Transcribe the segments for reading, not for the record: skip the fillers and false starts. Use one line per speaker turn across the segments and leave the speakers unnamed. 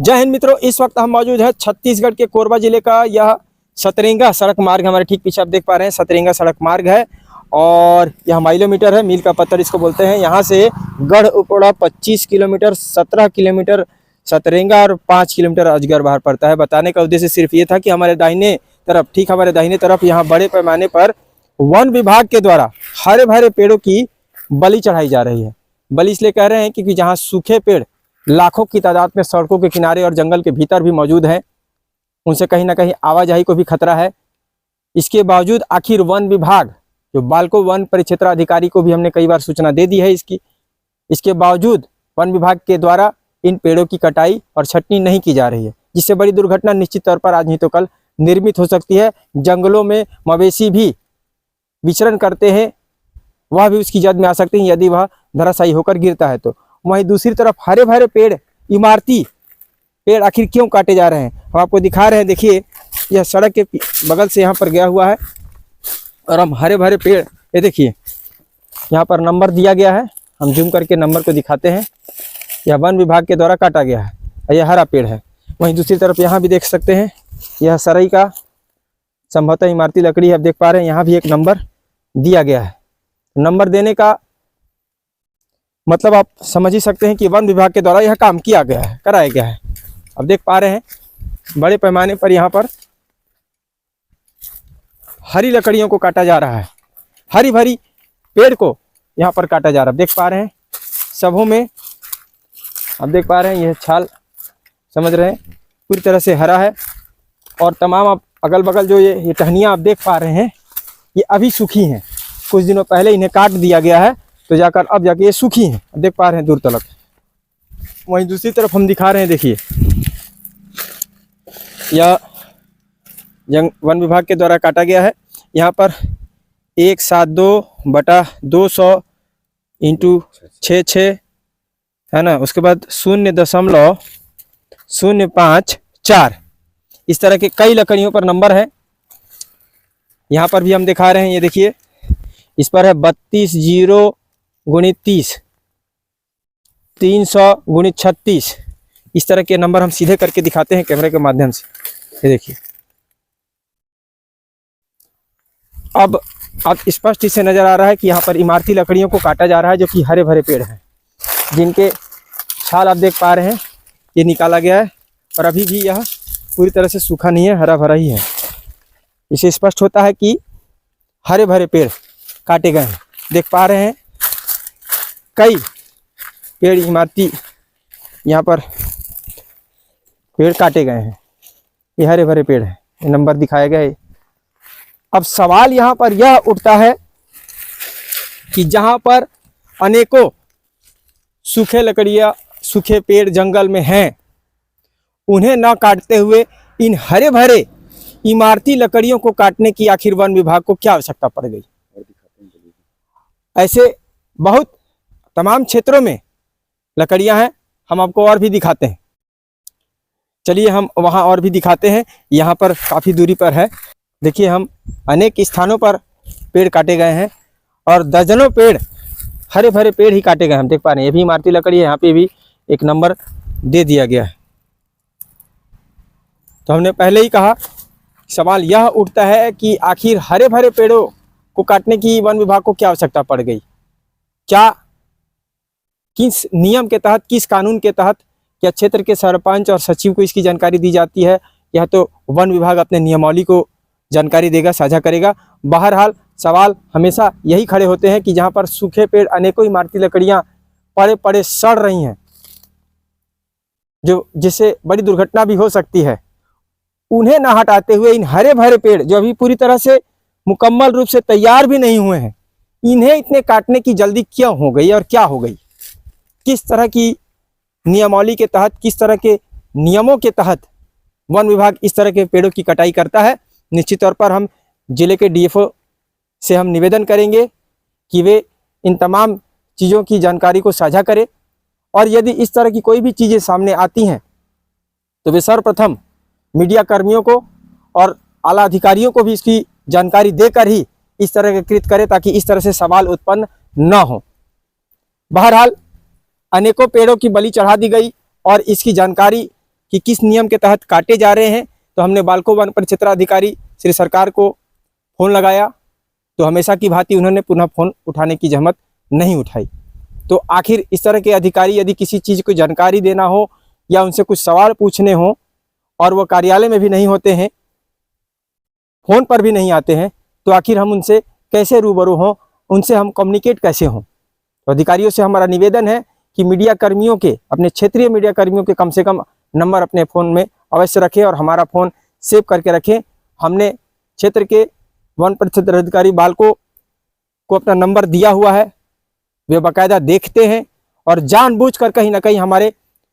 जय हिंद मित्रों, इस वक्त हम मौजूद है छत्तीसगढ़ के कोरबा जिले का यह सतरेंगा सड़क मार्ग। हमारे ठीक पीछे आप देख पा रहे हैं सतरेंगा सड़क मार्ग है और यह माइलोमीटर है, मील का पत्थर इसको बोलते हैं। यहाँ से गढ़ उपड़ा 25 किलोमीटर, 17 किलोमीटर सतरेंगा और 5 किलोमीटर अजगर बाहर पड़ता है। बताने का उद्देश्य सिर्फ ये था कि हमारे दाहिने तरफ, ठीक हमारे दाहिने तरफ यहाँ बड़े पैमाने पर वन विभाग के द्वारा हरे भरे पेड़ों की बलि चढ़ाई जा रही है। बलि इसलिए कह रहे हैं क्योंकि जहाँ सूखे पेड़ लाखों की तादाद में सड़कों के किनारे और जंगल के भीतर भी मौजूद हैं, उनसे कहीं ना कहीं आवाजाही को भी खतरा है। इसके बावजूद आखिर वन विभाग, जो बालको वन परिक्षेत्र अधिकारी को भी हमने कई बार सूचना दे दी है इसके बावजूद वन विभाग के द्वारा इन पेड़ों की कटाई और छटनी नहीं की जा रही है, जिससे बड़ी दुर्घटना निश्चित तौर पर आज नहीं तो कल निर्मित हो सकती है। जंगलों में मवेशी भी विचरण करते हैं, वह भी उसकी जद में आ सकते हैं यदि वह धराशायी होकर गिरता है तो। वहीं दूसरी तरफ हरे भरे पेड़, इमारती पेड़ आखिर क्यों काटे जा रहे हैं, हम आपको दिखा रहे हैं। देखिए, यह सड़क के बगल से यहाँ पर गया हुआ है और हम हरे भरे पेड़, ये देखिए यहाँ पर नंबर दिया गया है, हम जूम करके नंबर को दिखाते हैं। यह वन विभाग के द्वारा काटा गया है और यह हरा पेड़ है। वहीं दूसरी तरफ यहाँ भी देख सकते हैं, यह सरई का संभवतः इमारती लकड़ी है, आप देख पा रहे हैं। यहाँ भी एक नंबर दिया गया है। नंबर देने का मतलब आप समझ ही सकते हैं कि वन विभाग के द्वारा यह काम किया गया है, कराया गया है। अब देख पा रहे हैं बड़े पैमाने पर यहाँ पर हरी लकड़ियों को काटा जा रहा है, हरी भरी पेड़ को यहाँ पर काटा जा रहा है। देख पा रहे हैं सबों में, आप देख पा रहे हैं यह छाल, समझ रहे हैं पूरी तरह से हरा है। और तमाम आप अगल बगल जो ये टहनियाँ आप देख पा रहे हैं, ये अभी सूखी हैं। कुछ दिनों पहले इन्हें काट दिया गया है तो जाकर अब जाके ये सूखी हैं, देख पा रहे हैं दूर तलक। वहीं दूसरी तरफ हम दिखा रहे हैं, देखिए यह वन विभाग के द्वारा काटा गया है। यहाँ पर 172/200 × 66 है ना, उसके बाद 0.054 इस तरह के कई लकड़ियों पर नंबर है। यहाँ पर भी हम दिखा रहे हैं, ये देखिए इस पर है 32 × 30, 300 × 36 इस तरह के नंबर हम सीधे करके दिखाते हैं कैमरे के माध्यम से। ये देखिए अब स्पष्ट इससे नजर आ रहा है कि यहाँ पर इमारती लकड़ियों को काटा जा रहा है, जो कि हरे भरे पेड़ हैं, जिनके छाल आप देख पा रहे हैं ये निकाला गया है और अभी भी यह पूरी तरह से सूखा नहीं है, हरा भरा ही है। इससे स्पष्ट होता है कि हरे भरे पेड़ काटे गए हैं। देख पा रहे हैं कई पेड़ इमारती यहाँ पर पेड़ काटे गए हैं, ये हरे भरे पेड़ हैं, ये नंबर दिखाया गया है। अब सवाल यहाँ पर यह उठता है कि जहाँ पर अनेकों सूखे लकड़ियाँ, सूखे पेड़ जंगल में हैं, उन्हें न काटते हुए इन हरे भरे इमारती लकड़ियों को काटने की आखिर वन विभाग को क्या आवश्यकता पड़ गई। ऐसे बहुत तमाम क्षेत्रों में लकड़ियां हैं, हम आपको और भी दिखाते हैं। चलिए हम वहां और भी दिखाते हैं। यहाँ पर काफ़ी दूरी पर है, देखिए हम अनेक स्थानों पर पेड़ काटे गए हैं और दर्जनों पेड़, हरे भरे पेड़ ही काटे गए हैं। हम देख पा रहे हैं ये भी इमारती लकड़ी है, यहाँ पे भी एक नंबर दे दिया गया है। तो हमने पहले ही कहा, सवाल यह उठता है कि आखिर हरे भरे पेड़ों को काटने की वन विभाग को क्या आवश्यकता पड़ गई। क्या किस नियम के तहत, किस कानून के तहत, क्या क्षेत्र के सरपंच और सचिव को इसकी जानकारी दी जाती है, यह तो वन विभाग अपने नियमावली को जानकारी देगा, साझा करेगा। बहरहाल सवाल हमेशा यही खड़े होते हैं कि जहाँ पर सूखे पेड़, अनेकों इमारती लकड़ियाँ पड़े पड़े सड़ रही हैं, जो जिससे बड़ी दुर्घटना भी हो सकती है, उन्हें न हटाते हुए इन हरे भरे पेड़ जो अभी पूरी तरह से मुकम्मल रूप से तैयार भी नहीं हुए हैं, इन्हें इतने काटने की जल्दी क्यों हो गई और क्या हो गई। किस तरह की नियमावली के तहत, किस तरह के नियमों के तहत वन विभाग इस तरह के पेड़ों की कटाई करता है। निश्चित तौर पर हम जिले के डीएफओ से हम निवेदन करेंगे कि वे इन तमाम चीज़ों की जानकारी को साझा करें और यदि इस तरह की कोई भी चीज़ें सामने आती हैं तो वे सर्वप्रथम मीडिया कर्मियों को और आला अधिकारियों को भी इसकी जानकारी देकर ही इस तरह के कृत करें, ताकि इस तरह से सवाल उत्पन्न न हो। बहरहाल अनेकों पेड़ों की बलि चढ़ा दी गई और इसकी जानकारी कि किस नियम के तहत काटे जा रहे हैं। तो हमने बालको वन परिक्षेत्राधिकारी श्री सरकार को फ़ोन लगाया, तो हमेशा की भांति उन्होंने पुनः फ़ोन उठाने की जहमत नहीं उठाई। तो आखिर इस तरह के अधिकारी यदि किसी चीज़ को जानकारी देना हो या उनसे कुछ सवाल पूछने हो और वो कार्यालय में भी नहीं होते हैं, फ़ोन पर भी नहीं आते हैं, तो आखिर हम उनसे कैसे रूबरू हों, उनसे हम कम्युनिकेट कैसे हों। तो अधिकारियों से हमारा निवेदन है कि मीडिया कर्मियों के, अपने क्षेत्रीय मीडिया कर्मियों के कम से कम नंबर अपने फ़ोन में अवश्य रखें और हमारा फ़ोन सेव करके रखें। हमने क्षेत्र के वन परिक्षेत्र अधिकारी बालको को अपना नंबर दिया हुआ है, वे बाकायदा देखते हैं और जानबूझकर कहीं ना कहीं हमारे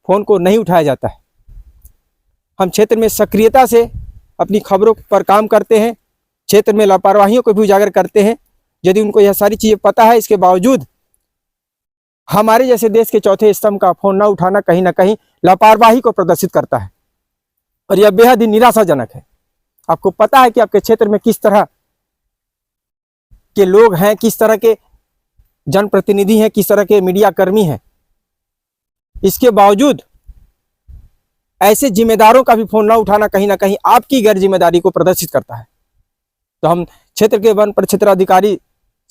फ़ोन को नहीं उठाया जाता है। हम क्षेत्र में सक्रियता से अपनी खबरों पर काम करते हैं, क्षेत्र में लापरवाहियों को भी उजागर करते हैं। यदि उनको यह सारी चीज़ें पता है, इसके बावजूद हमारे जैसे देश के चौथे स्तंभ का फ़ोन न उठाना कहीं ना कहीं लापरवाही को प्रदर्शित करता है और यह बेहद ही निराशाजनक है। आपको पता है कि आपके क्षेत्र में किस तरह के लोग हैं, किस तरह के जनप्रतिनिधि हैं, किस तरह के मीडिया कर्मी हैं। इसके बावजूद ऐसे जिम्मेदारों का भी फ़ोन न उठाना कहीं ना कहीं आपकी गैर जिम्मेदारी को प्रदर्शित करता है। तो हम क्षेत्र के वन परिक्षेत्र अधिकारी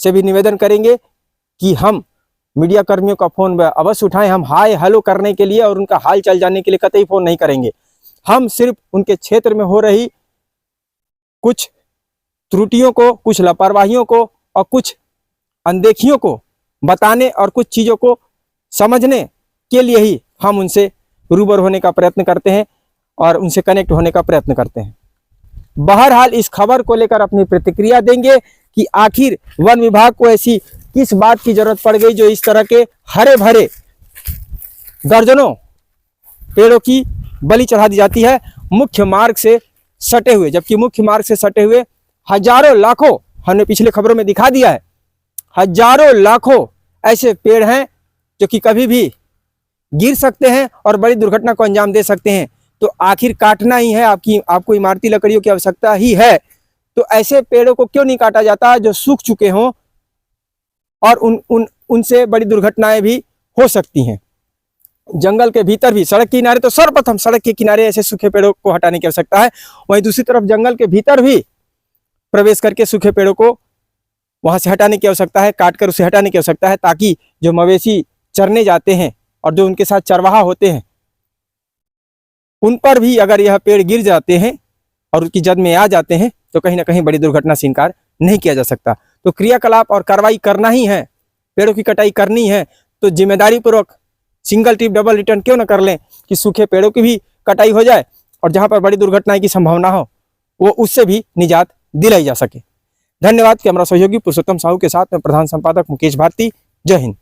से भी निवेदन करेंगे कि हम मीडिया कर्मियों का फ़ोन अवश्य उठाएं। हम हाय हेलो करने के लिए और उनका हाल चाल जानने के लिए कतई फ़ोन नहीं करेंगे। हम सिर्फ उनके क्षेत्र में हो रही कुछ त्रुटियों को, कुछ लापरवाहियों को और कुछ अनदेखियों को बताने और कुछ चीज़ों को समझने के लिए ही हम उनसे रूबरू होने का प्रयत्न करते हैं और उनसे कनेक्ट होने का प्रयत्न करते हैं। बहरहाल इस खबर को लेकर अपनी प्रतिक्रिया देंगे कि आखिर वन विभाग को ऐसी किस बात की जरूरत पड़ गई जो इस तरह के हरे भरे दर्जनों पेड़ों की बलि चढ़ा दी जाती है मुख्य मार्ग से सटे हुए, जबकि मुख्य मार्ग से सटे हुए हजारों लाखों, हमने पिछले खबरों में दिखा दिया है, हजारों लाखों ऐसे पेड़ हैं जो कि कभी भी गिर सकते हैं और बड़ी दुर्घटना को अंजाम दे सकते हैं। तो आखिर काटना ही है, आपको इमारती लकड़ियों की आवश्यकता ही है, तो ऐसे पेड़ों को क्यों नहीं काटा जाता जो सूख चुके हों और उनसे बड़ी दुर्घटनाएं भी हो सकती हैं। जंगल के भीतर भी, सड़क के किनारे तो सर्वप्रथम सड़क के किनारे ऐसे सूखे पेड़ों को हटाने की आवश्यकता है, वहीं दूसरी तरफ जंगल के भीतर भी प्रवेश करके सूखे पेड़ों को वहां से हटाने की आवश्यकता है, काटकर उसे हटाने की आवश्यकता है, ताकि जो मवेशी चरने जाते हैं और जो उनके साथ चरवाहा होते हैं उन पर भी अगर यह पेड़ गिर जाते हैं और उसकी जद में आ जाते हैं तो कहीं ना कहीं बड़ी दुर्घटना से इनकार नहीं किया जा सकता। तो क्रियाकलाप और कार्रवाई करना ही है, पेड़ों की कटाई करनी है, तो जिम्मेदारी पूर्वक सिंगल ट्रिप डबल रिटर्न क्यों न कर लें कि सूखे पेड़ों की भी कटाई हो जाए और जहां पर बड़ी दुर्घटनाएं की संभावना हो वो उससे भी निजात दिलाई जा सके। धन्यवाद। कैमरा सहयोगी पुरुषोत्तम साहू के साथ में प्रधान संपादक मुकेश भारती। जय हिंद।